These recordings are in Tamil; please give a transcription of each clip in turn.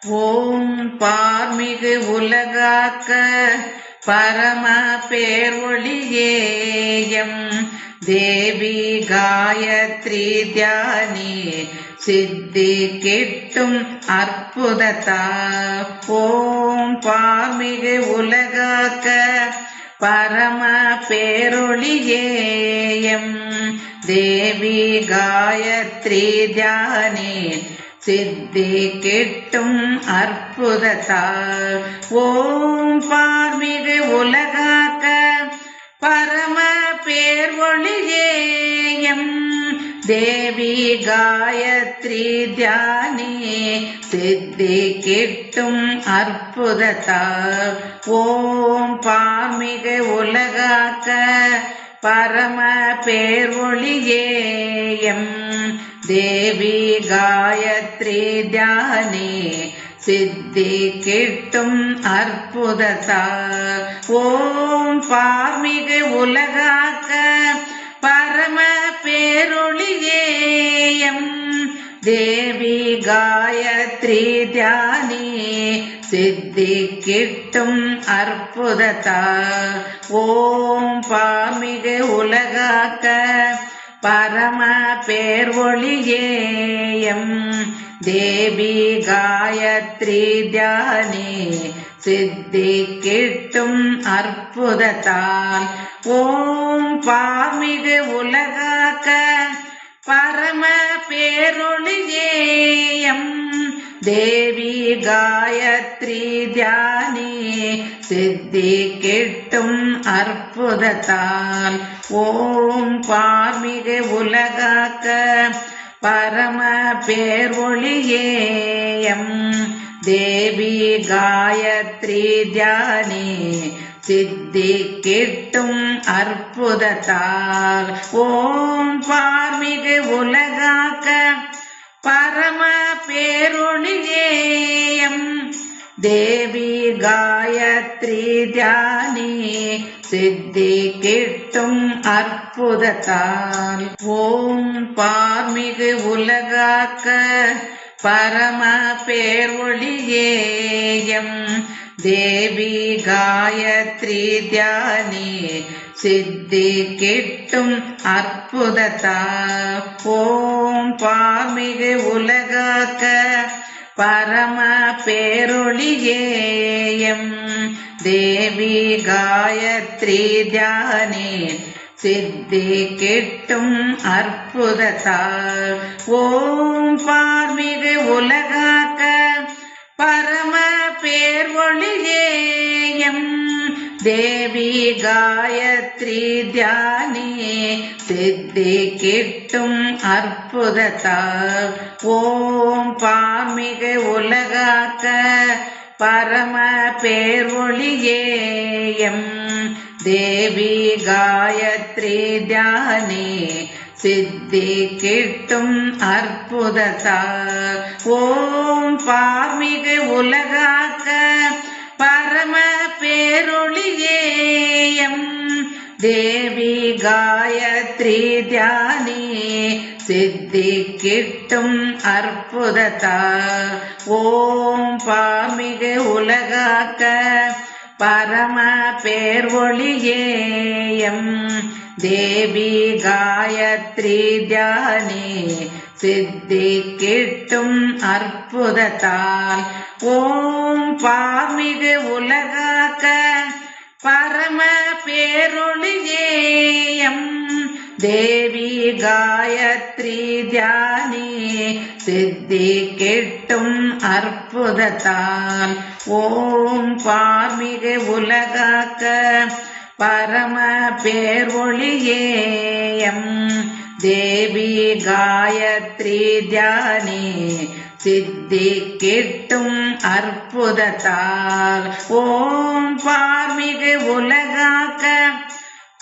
ஓம் பார்மிகு உலகாக்க பரம பேர் ஒளியேயம் தேவி காயத்ரி தியானி சித்தி கிட்டும் அற்புதத்தா. ஓம் பார்மிகு உலகாக்க பரம பேரொளியேயம் தேவி காயத்ரி தியானி சித்தி கிட்டும் அற்புதத்தா. ஓம் பார்மிகு உலகாக்க பரம பேர் ஒளியேயம் தேவி காயத்ரி தியானி சித்தி கிட்டும் அற்புதத்தா. ஓம் பார்மிகு உலகாக்க பரம பேர் ஒளியேயம் தேவி காயத்ரி தியானி சித்தி கிட்டும் அற்புதத்தா. ஓம் பார்மிகு உலகாக்க பரம பேரொளியேயம் தேவி காயத்ரி தியானி சித்தி கிட்டும் அற்புதத்தா. ஓம் பார்மிகு உலகாக்க பரம பேர் ஒளியேயம் தேவி காயத்ரி தியானி சித்தி கிட்டும் அற்புதத்தால். ஓம் பார்மிகு உலகாக்க பரம பேரொளியேயம் தேவி காயத்ரி தியானி சித்தி கிட்டும் அற்புதத்தால். ஓம் பார்மிகு உலகாக்க பரம பேர் ஒளியேயம் தேவி காயத்ரி தியானி சித்தி கிட்டும் அற்புதத்தால். ஓம் பார்மிகு உலகாக்க பரம பேரொளியேயம் தேவி காயத்ரி தியானி சித்தி கிட்டும் அற்புதத்தால். ஓம் பார்மிகு உலகாக்க பரம பேர் ஒளியேயம் தேவி காயத்ரி தியானி சித்தி கிட்டும் அற்புதத்தா. ஓம் பார்மிகு உலகாக்க பரம பேரொளியேயம் தேவி காயத்ரி தியானி சித்தி கிட்டும் அற்புதத்தா. ஓம் பார்மிகு உலகாக்க பரம பேர் ஒளியேயம் தேவி காயத்ரி தியானி சித்தி கிட்டும் அற்புதத்தா. ஓம் பார்மிகு உலகாக்க பரம பேர் ஒளியேயம் தேவி காயத்ரி தியானி சித்தி கிட்டும் அற்புதத்தா. ஓம் பார்மிகு உலகாக்க பரம பேரொளியேயம் தேவி காயத்ரி தியானி சித்தி கிட்டும் அற்புதத்தா. ஓம் பார்மிகு உலகாக்க பரம பேர் ஒளியேயம் தேவி காயத்ரி தியானி சித்தி கிட்டும் அற்புதத்தால். ஓம் பார்மிகு உலகாக்க பரம பேரொளியேயம் தேவி காயத்ரி தியானி சித்தி கிட்டும் அற்புதத்தால். ஓம் பார்மிகு உலகாக்க பரம பேர் ஒளியேயம் தேவி காயத்ரி தியானி சித்தி கிட்டும் அற்புதத்தால். ஓம் பார்மிகு உலகாக்க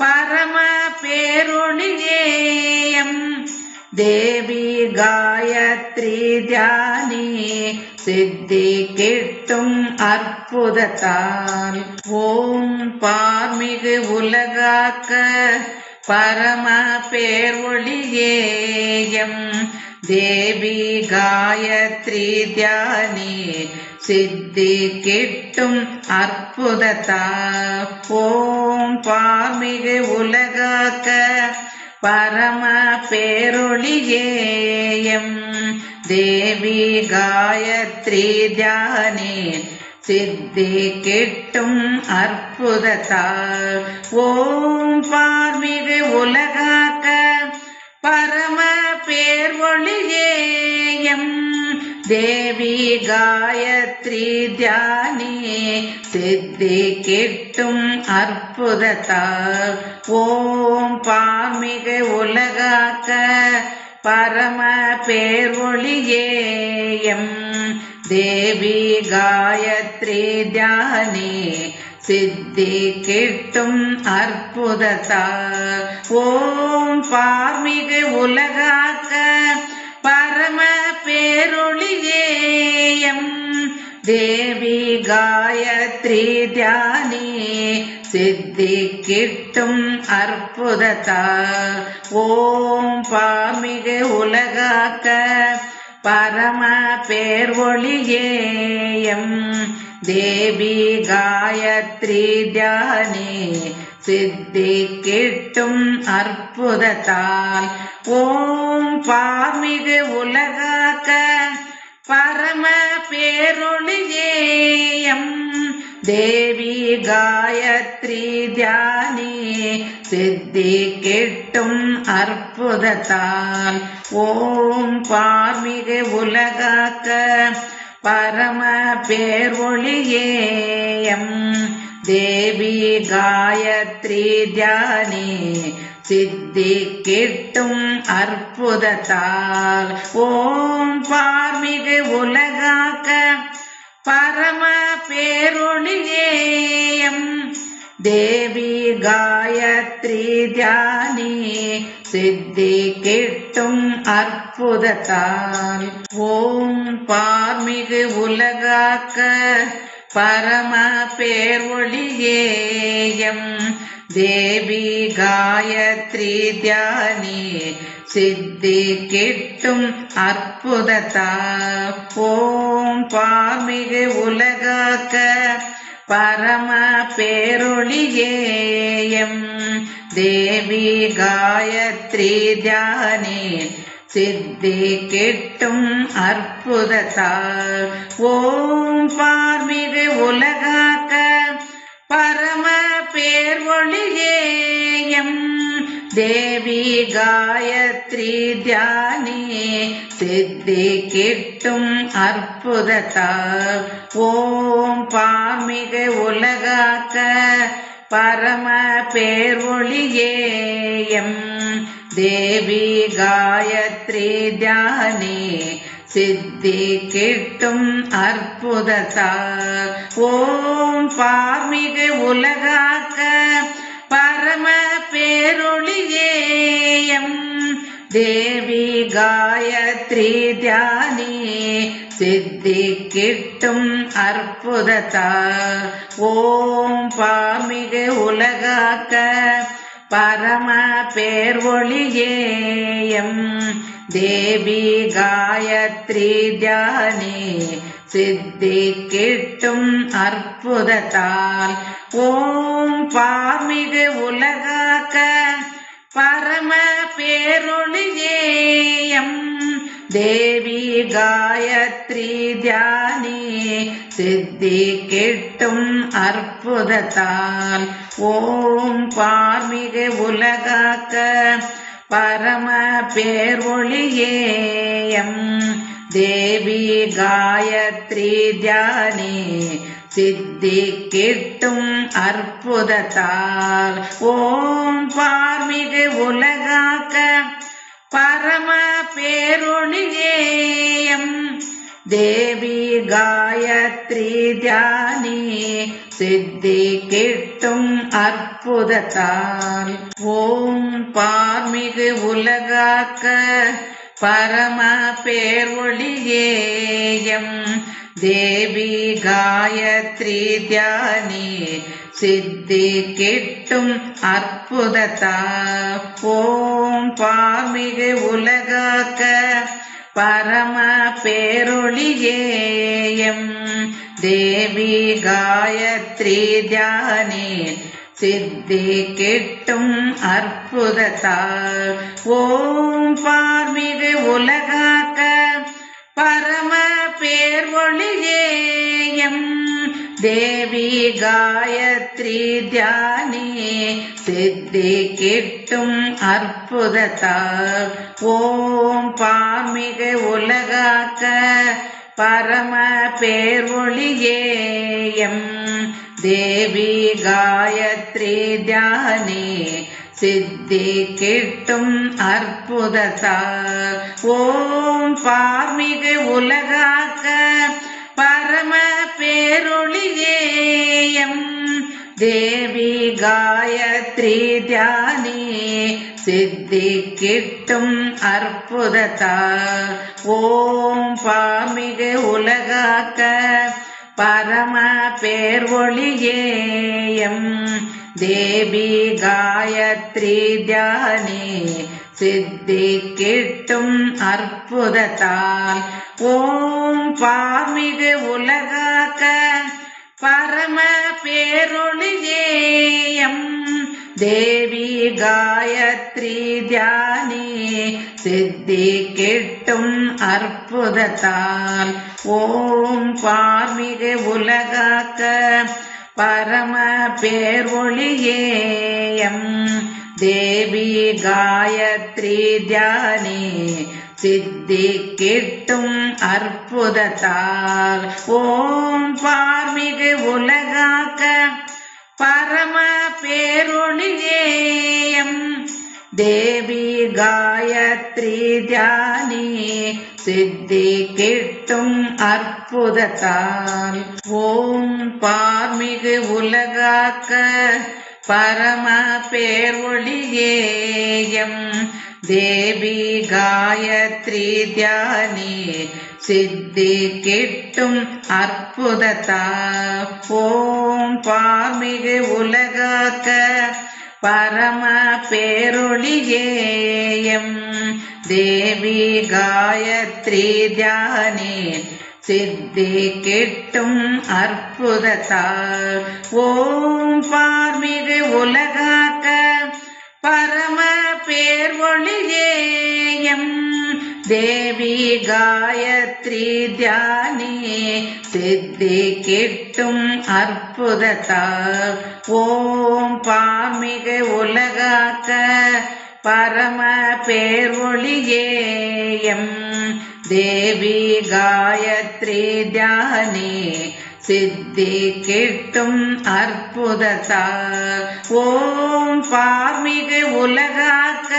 பரம பேரொளியேயம் தேவி காயத்ரி தியானி சித்தி கிட்டும் அற்புதத்தால். ஓம் பார்மிகு உலகாக்க பரம பேர் ஒளியேயம் தேவி காயத்ரி தியானே சித்தி கிட்டும் அற்புதத்தால். ஓம் பார்மிகு உலகாக்க பரம பேரொளியேயம் தேவி காயத்ரி தியானே சித்தி கிட்டும் அற்புதத்தால். ஓம் பார்மிகு உலகாக்க பரம பேர்வொளியேயம் தேவி காயத்ரி தியானே சித்தி கிட்டும் அற்புதத்தால். ஓம் பார்மிகு உலகாக்க பரம பேர்வொளியேயம் தேவி காயத்ரி தியானே சித்தி கிட்டும் அற்புதத்தால். ஓம் பார்மிகு உலகாக்க பரம பேரொளியேயம் தேவி காயத்ரி தியானே சித்தி கிட்டும் அற்புதத்தால். ஓம் பார்மிகு உலகாக்க பரம பேர்வொளியேயம் தேவி காயத்ரி தியானே சித்தி கிட்டும் அற்புதத்தால். ஓம் பார்மிகு உலகாக்க பரம பேரொளியேயம் தேவி காயத்ரி தியானே சித்தி கிட்டும் அற்புதத்தால். ஓம் பார்மிகு உலகாக்க பரம பேர்வொளியேயம் தேவி காயத்ரி தியானே சித்தி கிட்டும் அற்புதத்தால். ஓம் பார்மிகு உலகாக்க பரம பேரொளியேயம் தேவி காயத்ரி தியானே சித்தி கிட்டும் அற்புதத்தால். ஓம் பார்மிகு உலகாக்க பரம பேர்வொளியேயம் தேவி காயத்ரி தியானே சித்தி கிட்டும் அற்புதத்தால். ஓம் பார்மிகு உலகாக்க பரம பேரொளியேயம் தேவி காயத்ரி தியானே சித்தி கிட்டும் அற்புதத்தால். ஓம் பார்மிகு உலகாக்க பரம பேர்வொளியேயம் தேவி காயத்ரி தியானே சித்தி கிட்டும் அற்புதத்தால். ஓம் பார்மிகு உலகாக்க பரம பேர்வொளியேயம் தேவி காயத்ரி தியானே சித்தி கிட்டும் அற்புதத்தால். ஓம் பார்மிகு உலகாக்க பரம பேரொளியேயம் தேவி காயத்ரி தியானே சித்தி கிட்டும் அற்புதத்தால். ஓம் பார்மிகு உலகாக்க பரம பேர்வொளியேயம் தேவி காயத்ரி தியானே சித்தி கிட்டும் அற்புதத்தால். ஓம் பார்மிகு உலகாக்க பரம பேரொளியேயம் தேவி காயத்ரி தியானே சித்தி கிட்டும் அற்புதத்தால். ஓம் பார்மிகு உலகாக்க பரம பேர்வொளியேயம் தேவி காயத்ரி தியானே சித்தி கிட்டும் அற்புதத்தால். ஓம் பார்மிகு உலகாக்க பரம பேரொளியேயம் தேவி காயத்ரி தியானே சித்தி கிட்டும் அற்புதத்தால். ஓம் பார்மிகு உலகாக்க பரம பேர்வொளியேயம் தேவி காயத்ரி தியானே சித்தி கிட்டும் அற்புதத்தால். ஓம் பார்மிகு உலகாக்க பரம பேரொளியேயம் தேவி காயத்ரி தியானே சித்தி கிட்டும் அற்புதத்தால் ஓம் பார்மிகு உலகாக்க பரம பேர்வொளியேயம் தேவி காயத்ரி தியானே சித்தி கிட்டும் அற்புதத்தால் ஓம் பார்மிகு உலகாக்க பரம பேர்வொளியேயம் தேவி காயத்ரி தியானே சித்தி கிட்டும் அற்புதத்தால் ஓம் பார்மிகு உலகாக்க பரம பேரொளியேயம் தேவி காயத்ரி தியானே சித்தி கிட்டும் அற்புதத்தால் ஓம் பார்மிகு உலகாக்க பரம பேர்வொளியேயம் தேவி காயத்ரி தியானே சித்தி கிட்டும் அற்புதத்தால் ஓம் பார்மிகு உலகாக்க பரம பேரொளியேயம் தேவி காயத்ரி தியானே சித்தி கிட்டும் அற்புதத்தால் ஓம் பார்மிகு உலகாக்க பரம பேர்வொளியேயம் தேவி காயத்ரி தியானே சித்தி கிட்டும் அற்புதத்தால் ஓம் பார்மிகு உலகாக்க பரம பேரொளியேயம் தேவி காயத்ரி தியானே சித்தி கிட்டும் அற்புதத்தால் ஓம் பார்மிகு உலகாக்க பரம பேர்வொளியேயம் தேவி காயத்ரி தியானே சித்தி கிட்டும் அற்புதத்தால் ஓம் பார்மிகு உலகாக்க பரம பேரொளியேயம் தேவி காயத்ரி தியானே சித்தி கிட்டும் அற்புதத்தால் ஓம் பார்மிகு உலகாக்க பரம பேர்வொளியேயம் தேவி காயத்ரி தியானே சித்தி கிட்டும் அற்புதத்தால் ஓம் பார்மிகு உலகாக்க பரம பேர்வொளியேயம் தேவி காயத்ரி தியானே சித்தி கிட்டும் அற்புதத்தால் ஓம் பார்மிகு உலகாக்க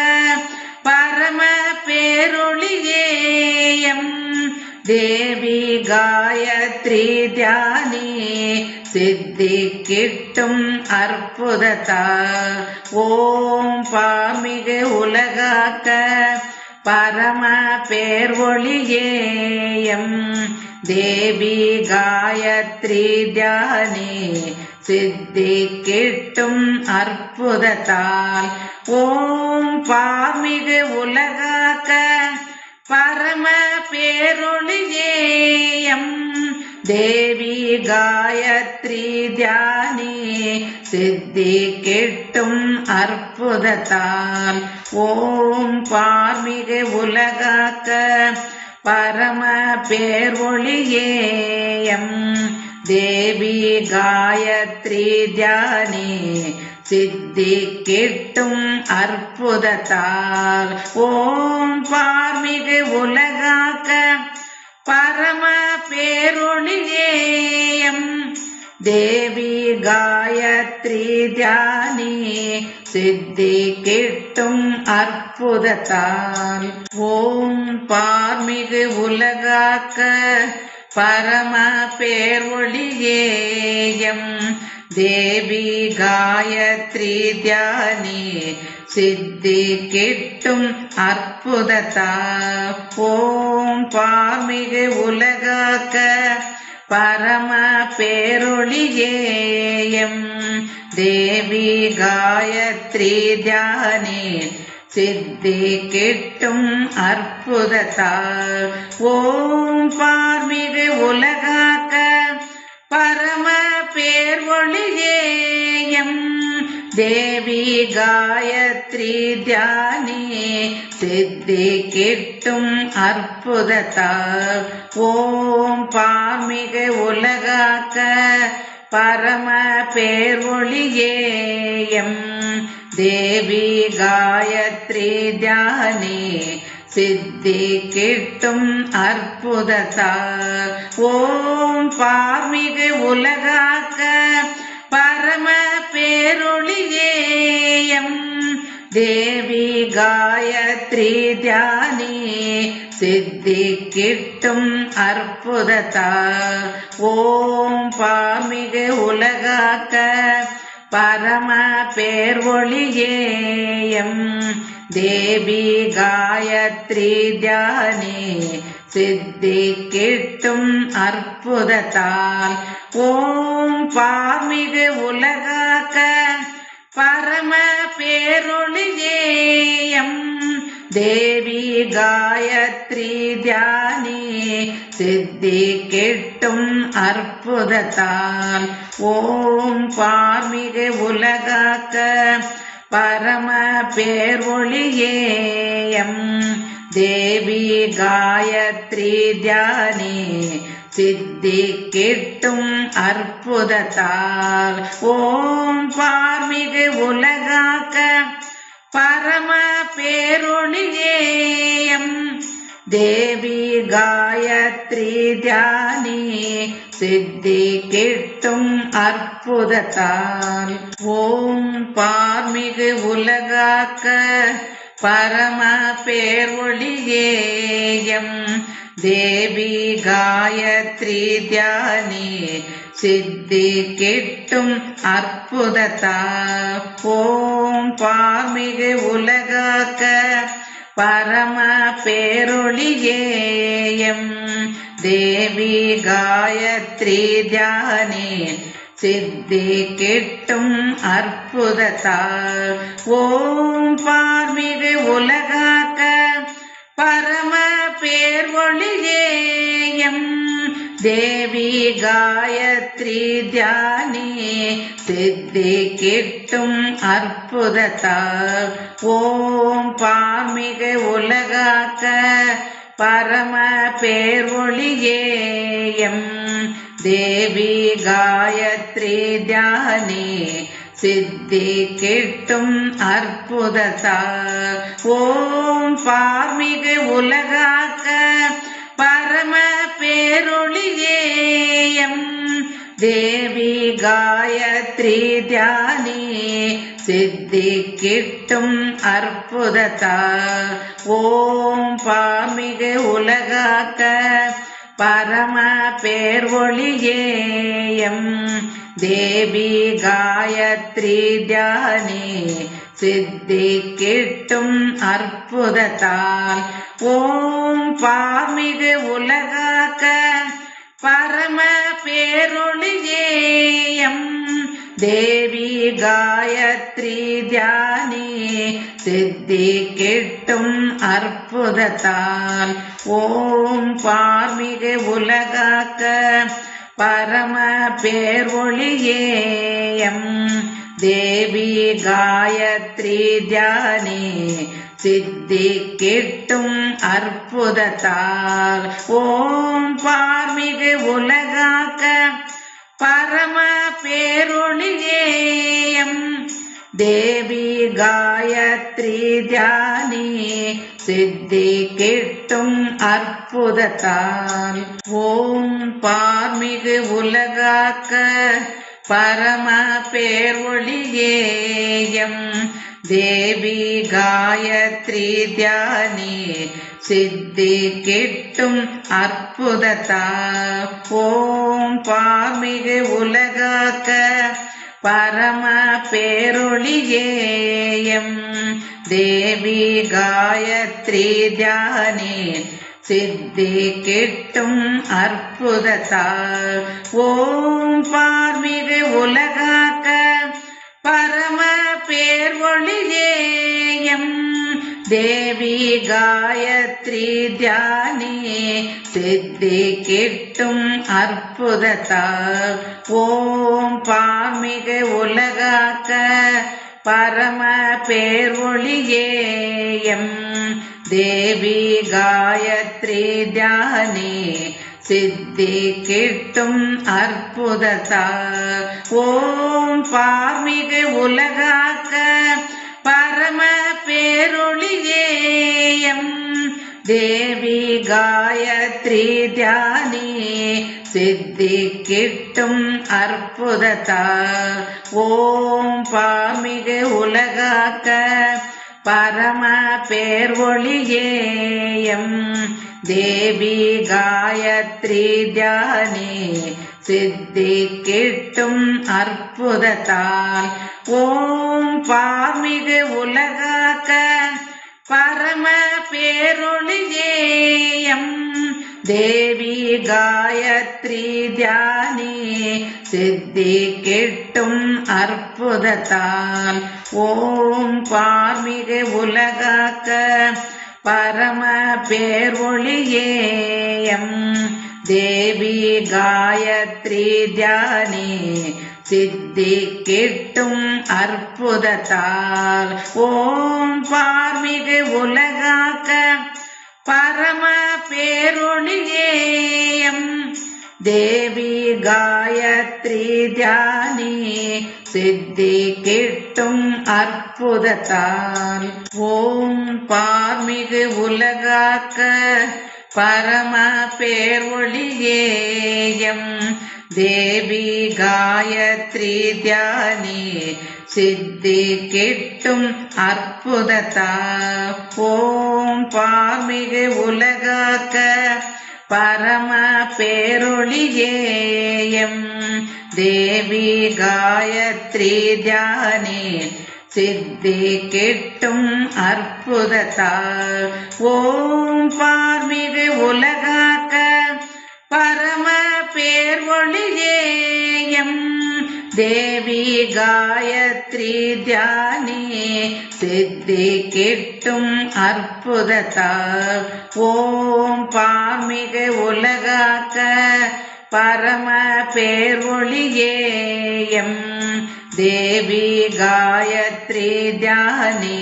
பரம பேரொளியேயம் தேவி காயத்ரி தியானே சித்தி கிட்டும் அற்புதத்தால் ஓம் பார்மிகு உலகாக்க பரம பேர்வொளியேயம் தேவி காயத்ரி தியானே சித்தி கிட்டும் அற்புதத்தால் ஓம் பார்மிகு உலகாக்க பரம பேரொளியேயம் தேவி காயத்ரி தியானே சித்தி கிட்டும் அற்புதத்தால் ஓம் பார்மிகு உலகாக்க பரம பேர்வொளியேயம் தேவி காயத்ரி தியானே சித்தி கிட்டும் அற்புதத்தால் ஓம் பார்மிகு உலகாக்க பரம பேரொளியேயம் தேவி காயத்ரி தியானே சித்தி கிட்டும் அற்புதத்தால் ஓம் பார்மிகு உலகாக்க பரம பேர்வொளியேயம் தேவி காயத்ரி தியானே சித்தி கிட்டும் அற்புதத்தால் ஓம் பார்மிகு உலகாக்க பரம பேரொளியேயம் தேவி காயத்ரி தியானே சித்தி கிட்டும் அற்புதத்தால் ஓம் பார்மிகு உலகாக்க பரம பேர் ஒளியேயம் தேவி காயத்ரி தியானி சித்தி கிட்டும் அற்புதத்தால் ஓம் பார்மிகு உலகாக்க பரம பேர் ஒளியேயம் தேவி காயத்ரி தியானி சித்தி கிட்டும் அற்புதத்தால் ஓம் பார்மிகு உலகாக்க பரம பேரொளியேயம் தேவி காயத்ரி தியானி சித்தி கிட்டும் அற்புதத்தால் ஓம் பார்மிகு உலகாக்க பரம பேர் ஒளியேயம் தேவி காயத்ரி தியானி சித்தி கிட்டும் அற்புதத்தால் ஓம் பார்மிகு உலகாக்க பரம பேரொளியேயம் தேவி காயத்ரி தியானி சித்தி கிட்டும் அற்புதத்தால் ஓம் பார்மிகு உலகாக்க பரம பேர் ஒளியேயம் தேவி காயத்ரி தியானி சித்தி கிட்டும் அற்புதத்தால் ஓம் பார்மிகு உலகாக்க பரம பேரொளியேயம் தேவி காயத்ரி தியானி சித்தி கிட்டும் அற்புதத்தால் ஓம் பார்மிகு உலகாக்க பரம பேர் ஒளியேயம் தேவி காயத்ரி தியானி சித்தி கிட்டும் அற்புதத்தால் ஓம் பார்மிகு உலகாக்க பரம பேரொளியேயம் தேவி காயத்ரி தியானி சித்தி கிட்டும் அற்புதத்தால் ஓம் பார்மிகு உலகாக்க பரம பேர் ஒளியேயம் தேவி காயத்ரி தியானி சித்தி கிட்டும் அற்புதத்தால் ஓம் பார்மிகு உலகாக்க பரம பேர் ஒளியேயம் தேவி காயத்ரி தியானி சித்தி கிட்டும் அற்புதத்தால் ஓம் பார்மிகு உலகாக்க பரம பேரொளியேயம் தேவி காயத்ரி தியானி சித்தி கிட்டும் அற்புதத்தால் ஓம் பார்மிகு உலகாக்க பரம பேர் ஒளியேயம் தேவி காயத்ரி தியானி சித்தி கிட்டும் அற்புதத்தால் ஓம் பார்மிகு உலகாக்க பரம பேரொளியேயம் தேவி காயத்ரி தியானி சித்தி கிட்டும் அற்புதத்தால் ஓம் பார்மிகு உலகாக்க பரம பேர் ஒளியேயம் தேவி காயத்ரி தியானி சித்தி கிட்டும் அற்புதத்தால் ஓம் பார்மிகு உலகாக்க பரம பேரொளியேயம் தேவி காயத்ரி தியானி சித்தி கிட்டும் அற்புதத்தால் ஓம் பார்மிகு உலகாக்க பரம பேர் ஒளியேயம் தேவி காயத்ரி தியானி சித்தி கிட்டும் அற்புதத்தால் ஓம் பார்மிகு உலகாக்க பரம பேரொளியேயம் தேவி காயத்ரி தியானி சித்தி கிட்டும் அற்புதத்தால் ஓம் பார்மிகு உலகாக்க பரம பேர் ஒளியேயம் தேவி காயத்ரி தியானே சித்தி கிட்டும் அற்புதத்தால் ஓம் பாமிக உலகாக்க பரம பேர்வொளியேயம் தேவி காயத்ரி தியானே சித்தி கிட்டும் அற்புதத்தால் ஓம் பார்மிக உலகாக்க பரம பேரொளியேயம் தேவி காயத்ரி தியானே சித்தி கிட்டும் அற்புதத்தால் ஓம் பாமிக உலகாக்க பரம பேர்வொளியேயம் தேவி காயத்ரி தியானே சித்தி கிட்டும் அற்புதத்தால் ஓம் பாமிக உலகாக்க பரம பேரொளியேயம் தேவி காயத்ரி தியானே சித்தி கிட்டும் அற்புதத்தால் ஓம் பார்மிக உலகாக்க பரம பேர்வொளியேயம் தேவி காயத்ரி தியானே சித்தி கிட்டும் அற்புதத்தால் ஓம் பார்மிக உலகாக்க பரம பேரொளியேயம் தேவி காயத்ரி தியானே சித்தி கிட்டும் அற்புதத்தால் ஓம் பார்மிக உலகாக்க பரம பேர்வொளியேயம் தேவி காயத்ரி தியானே சித்தி கிட்டும் அற்புதத்தால் ஓம் பார்மிக உலகாக்க பரம பேரொளியேயம் தேவி காயத்ரி தியானே சித்தி கிட்டும் அற்புதத்தால் ஓம் பார்மிக உலகாக்க பரம பேர்வொளியேயம் தேவி காயத்ரி தியானே சித்தி கிட்டும் அற்புதத்தால் ஓம் பார்மிக உலகாக்க பரம பேர்வொளியேயம் தேவி காயத்ரி தியானே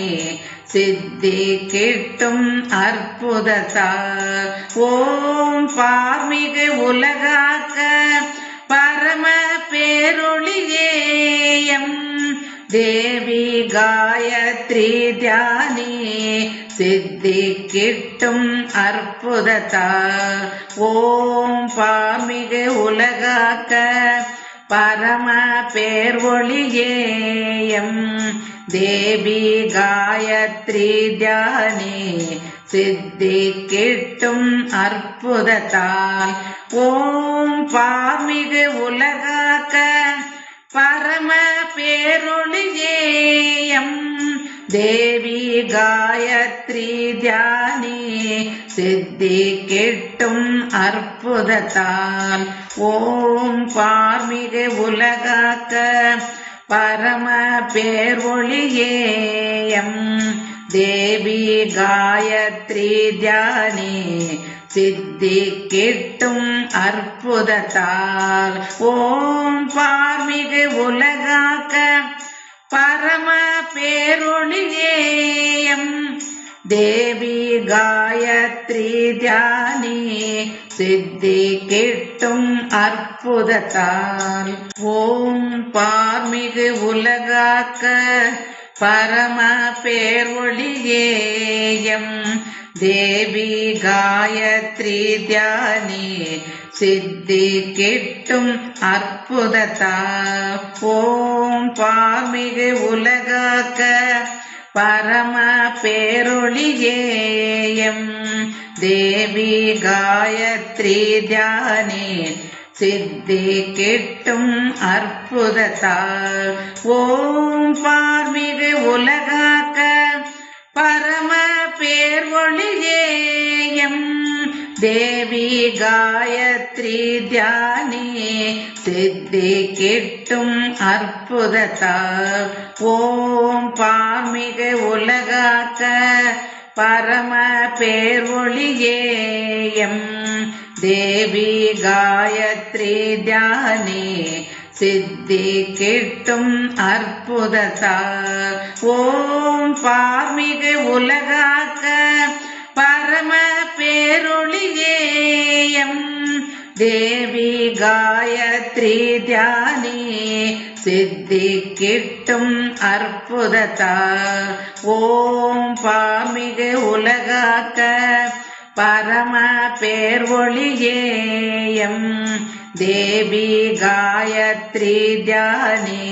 சித்தி கிட்டும் அற்புதத்தால் ஓம் பார்மிக உலகாக்க பரம பேரொளியேயம் தேவி காயத்ரி தியானே சித்தி கிட்டும் அற்புதத்தால் ஓம் பார்மிக உலகாக்க பரம பேர்வொளியேயம் தேவி காயத்ரி தியானே சித்தி கிட்டும் அற்புதத்தால் ஓம் பார்மிக உலகாக்க பரம பேரொளியேயம் தேவி காயத்ரி தியானே சித்தி கிட்டும் அற்புதத்தால் ஓம் பார்மிக உலகாக்க பரம பேர்வொளியேயம் தேவி காயத்ரி தியானே சித்தி கிட்டும் அற்புதத்தால் ஓம் பார்மிக உலகாக்க பரம பேரொளியேயம் தேவி காயத்ரி தியானே சித்தி கிட்டும் அற்புதத்தால் ஓம் பார்மிக உலகாக்க பரம பேர்வொளியேயம் தேவி காயத்ரி தியானே சித்தி கிட்டும் அற்புதத்தால் ஓம் பார்மிக உலகாக்க பரம பேரொளியேயம் தேவி காயத்ரி தியானே சித்தி கிட்டும் அற்புதத்தால் ஓம் பார்மிக உலகாக்க பரம பேர்வொளியேயம் தேவி காயத்ரி தியானே சித்தி கிட்டும் அற்புதத்தால் ஓம் பார்மிக உலகாக்க பரம பேர்வொளியேயம் தேவி காயத்ரி தியானே சித்தி கிட்டும் அற்புதத்தால் ஓம் பார்மிகு உலகாக்க பரம பேரொளியேயம் தேவி காயத்ரி தியானே சித்தி கிட்டும் அற்புதத்தால் ஓம் பார்மிகு உலகாக்க பரம பேர்வொளியேயம் தேவி காயத்ரி தியானே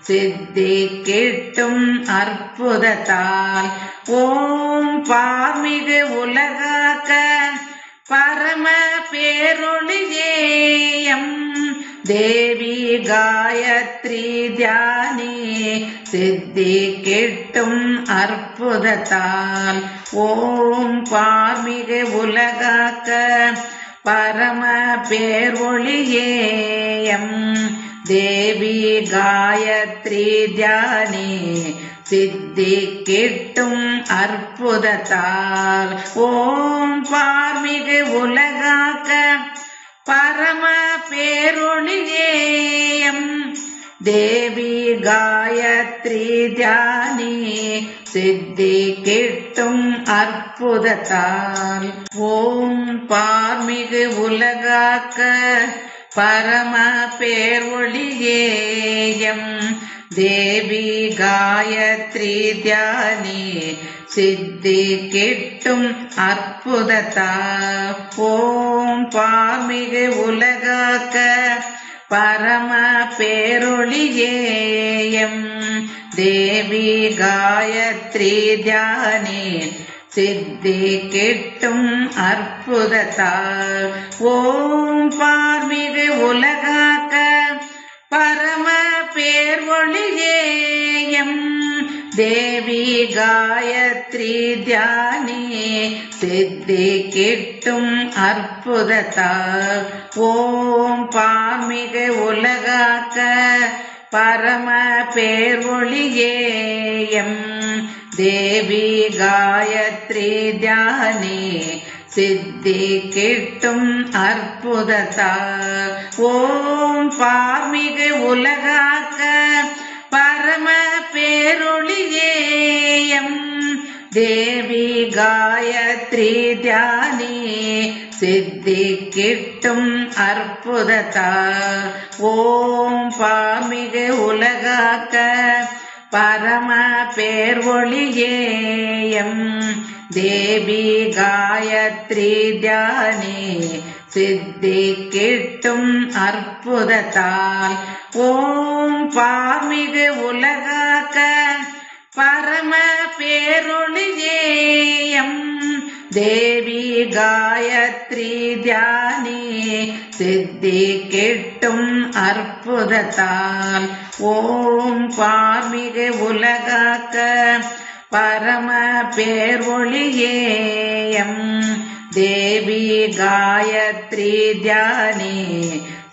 சித்தி கிட்டும் அற்புதத்தால் ஓம் பார்மிகு உலகாக்க பரம பேரொளியேயம் தேவி காயத்ரி தியானே சித்தி கிட்டும் அற்புதத்தால் ஓம் பார்மிகு உலகாக்க பரம பேர்வொளியேயம் தேவி காயத்ரி தியானே சித்தி கிட்டும் அற்புதத்தால் ஓம் பார்மிகு உலகாக்க பரம பேரொளியேயம் தேவி காயத்ரி தியானே சித்தி கிட்டும் அற்புதத்தால் ஓம் பார்மிகு உலகாக்க பரம பேர்வொளியேயம் தேவி காயத்ரி தியானே சித்தி கிட்டும் அற்புதத்தால் ஓம் பார்மிகு உலகாக்க பரம பேரொளியேயம் தேவி காயத்ரி தியானே சித்தி கிட்டும் அற்புதத்தால் ஓம் பார்மிகு உலகாக்க பரம பேர்வொளியேயம் தேவி காயத்ரி தியானே சித்தி கிட்டும் அற்புதத்தால் ஓம் பார்மிகு உலகாக்க பரம பேர்வொளியேயம் தேவி காயத்ரி தியானே சித்தி கிட்டும் அற்புதத்தால் ஓம் பார்மிகு உலகாக்க பரம பேரொளியேயம் தேவி காயத்ரி தியானே சித்தி கிட்டும் அற்புதத்தால் ஓம் பார்மிகு உலகாக்க பரம பேர்வொளியேயம் தேவி காயத்ரி தியானே சித்தி கிட்டும் அற்புதத்தால் ஓம் பார்மிகு உலகாக்க பரம பேரொளியேயம் தேவி காயத்ரி தியானே சித்தி கிட்டும் அற்புதத்தால் ஓம் பார்மிகு உலகாக்க பரம பேர்வொளியேயம் தேவி காயத்ரி தியானே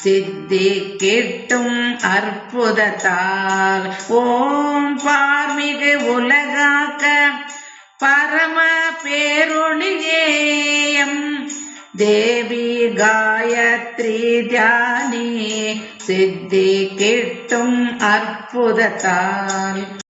சித்தி கிட்டும் அற்புதத்தால் ஓம் பார்மிகு உலகாக்க பரம பேரொளியேயம் தேவி காயத்ரி தியானே சித்தி கிட்டும் அற்புதத்தால்